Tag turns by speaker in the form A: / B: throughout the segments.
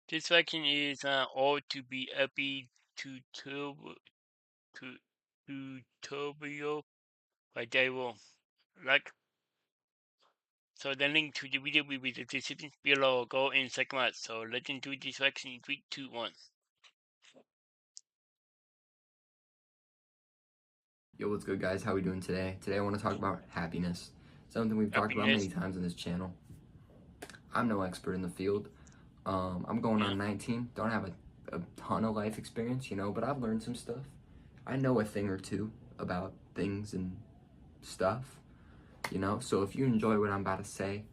A: This section is all to be happy tu- tutorial by Daryl. Like, so the link to the video will be the description below. Go and check them out. So let's do this section in 3, 2, 1.
B: Yo, what's good, guys? How we doing today? Today I want to talk about happiness. Something we've talked about many
A: Happiness.
B: times on this channel. I'm no expert in the field. I'm going
A: Yeah.
B: on 19. Don't have a ton of life experience, but I've learned some stuff. I know a thing or two about things and stuff. So if you enjoy what I'm about to say,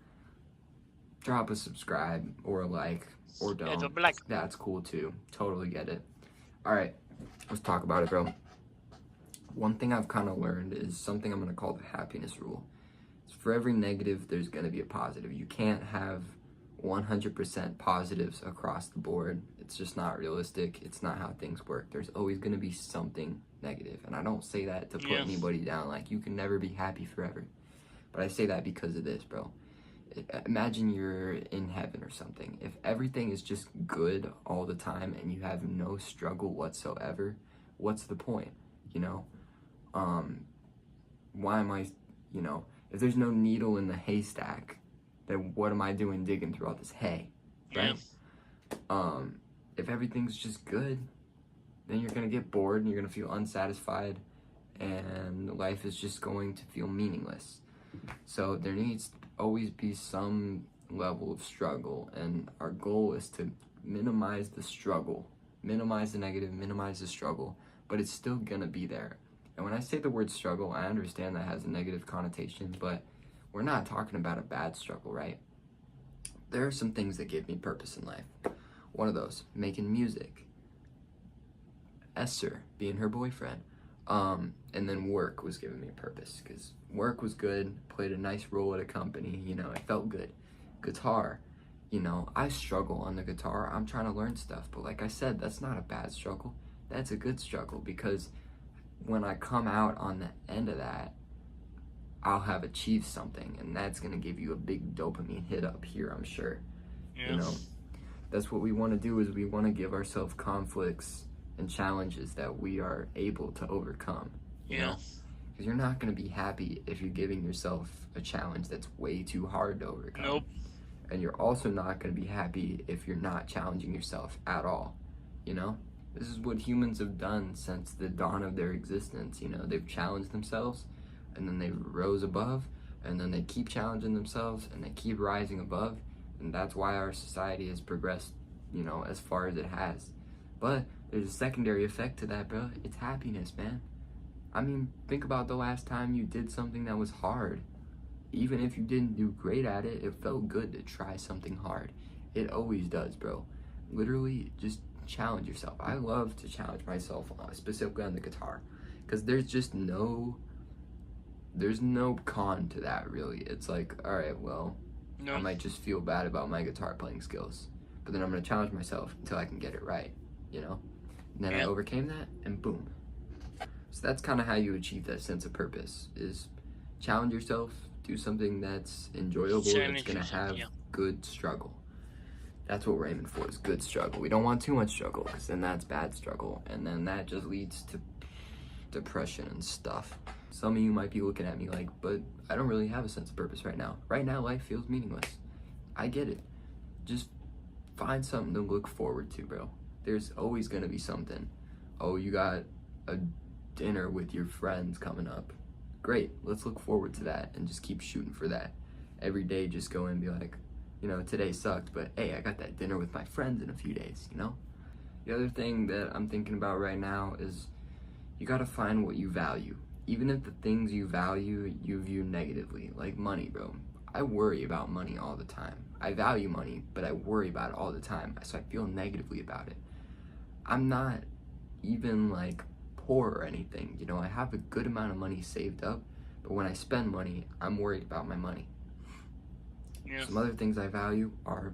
B: drop a subscribe or a like or
A: Yeah, the
B: don't.
A: black.
B: That's cool too. Totally get it. All right, let's talk about it, bro. One thing I've kind of learned is something I'm going to call the happiness rule. For every negative, there's going to be a positive. You can't have 100% positives across the board. It's just not realistic. It's not how things work. There's always going to be something negative. And I don't say that to put
A: Yeah.
B: anybody down. Like, you can never be happy forever. But I say that because of this, bro. Imagine you're in heaven or something. If everything is just good all the time and you have no struggle whatsoever, what's the point? You know? Why am I, if there's no needle in the haystack, then what am I doing digging through all this hay,
A: Yeah.
B: right? If everything's just good, then you're gonna get bored and you're gonna feel unsatisfied, and life is just going to feel meaningless. So there needs to always be some level of struggle, and our goal is to minimize the struggle, minimize the negative, minimize the struggle, but it's still gonna be there. And when I say the word struggle, I understand that has a negative connotation, but we're not talking about a bad struggle, right? There are some things that give me purpose in life. One of those, making music. Esther being her boyfriend. And then work was giving me purpose because work was good, played a nice role at a company, it felt good. Guitar, I struggle on the guitar. I'm trying to learn stuff, but like I said, that's not a bad struggle. That's a good struggle because when I come out on the end of that, I'll have achieved something, and that's gonna give you a big dopamine hit up here, I'm sure. You
A: Yeah.
B: know, that's what we want to do is we want to give ourselves conflicts and challenges that we are able to overcome,
A: Yeah.
B: because you're not going to be happy if you're giving yourself a challenge that's way too hard to overcome.
A: Nope.
B: And you're also not going to be happy if you're not challenging yourself at all. This is what humans have done since the dawn of their existence. They've challenged themselves, and then they rose above, and then they keep challenging themselves, and they keep rising above. And that's why our society has progressed, as far as it has. But there's a secondary effect to that, bro. It's happiness, man. I mean, think about the last time you did something that was hard. Even if you didn't do great at it, it felt good to try something hard. It always does, bro. Literally, just challenge yourself. I love to challenge myself, specifically on the guitar, because there's no con to that, really. It's like, all right, well,
A: No.
B: I might just feel bad about my guitar playing skills, but then I'm gonna challenge myself until I can get it right, And then I
A: Yeah.
B: overcame that, and boom. So that's kind of how you achieve that sense of purpose, is challenge yourself, do something that's enjoyable, that's
A: Challenge
B: gonna
A: yourself.
B: have
A: Yeah.
B: good struggle. That's what we're aiming for, is good struggle. We don't want too much struggle, because then that's bad struggle, and then that just leads to depression and stuff. Some of you might be looking at me like, but I don't really have a sense of purpose right now. Right now, life feels meaningless. I get it. Just find something to look forward to, bro. There's always gonna be something. Oh, you got a dinner with your friends coming up. Great, let's look forward to that and just keep shooting for that. Every day, just go and be like, today sucked, but hey, I got that dinner with my friends in a few days. The other thing that I'm thinking about right now is you gotta find what you value. Even if the things you value, you view negatively, like money, bro. I worry about money all the time. I value money, but I worry about it all the time, so I feel negatively about it. I'm not even like poor or anything, I have a good amount of money saved up, but when I spend money, I'm worried about my money.
A: Yeah.
B: Some other things I value are,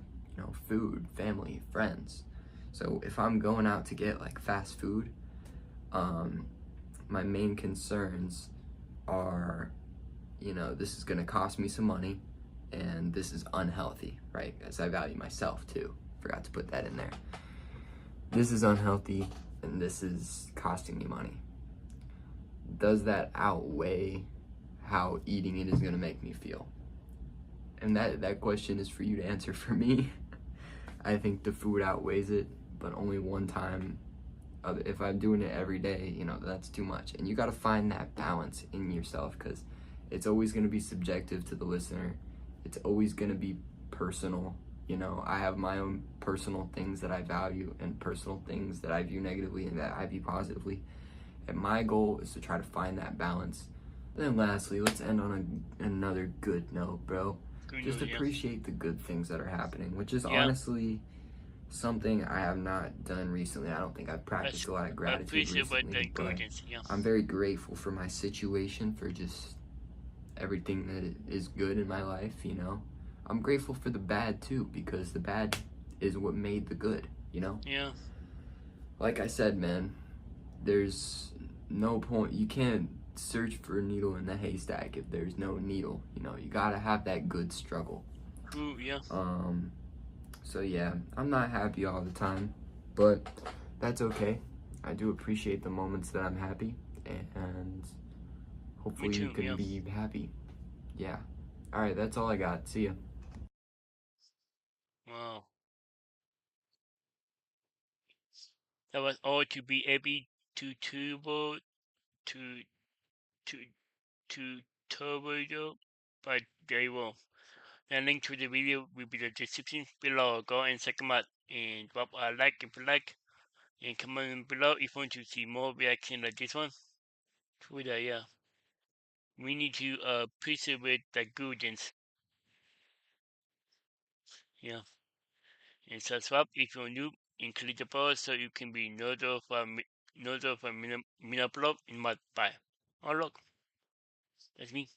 B: food, family, friends. So if I'm going out to get like fast food, my main concerns are, this is gonna cost me some money, and this is unhealthy, right? As I value myself too. Forgot to put that in there. This is unhealthy and this is costing me money. Does that outweigh how eating it is going to make me feel? And that question is for you to answer. For me, I think the food outweighs it, but only one time. If I'm doing it every day, that's too much. And you got to find that balance in yourself, because it's always going to be subjective to the listener. It's always going to be personal. I have my own personal things that I value and personal things that I view negatively and that I view positively. And my goal is to try to find that balance. Then lastly, let's end on another good note, bro.
A: Good
B: Just
A: news, yeah.
B: appreciate the good things that are happening, which is
A: Yeah.
B: honestly something I have not done recently. I don't think I've practiced a lot of
A: I
B: gratitude
A: appreciate what
B: recently,
A: the
B: but
A: goodness, yeah.
B: I'm very grateful for my situation, for just everything that is good in my life, I'm grateful for the bad too, because the bad is what made the good,
A: Yeah.
B: Like I said, man, there's no point. You can't search for a needle in the haystack if there's no needle. You gotta have that good struggle.
A: True, yeah.
B: So yeah, I'm not happy all the time, but that's okay. I do appreciate the moments that I'm happy, and
A: Me
B: hopefully you
A: too,
B: can
A: yeah.
B: be happy. Yeah. All right, that's all I got. See ya.
A: Wow. That was all to be able to to to to turbo, but very well. The link to the video will be in the description below. Go and check them out and drop a like if you like, and comment below if you want to see more reaction like this one. True that, yeah. We need to preserve the goodness, yeah. And subscribe if you're new, and click the bell so you can be notified when I upload in my bye. Oh look, that's me.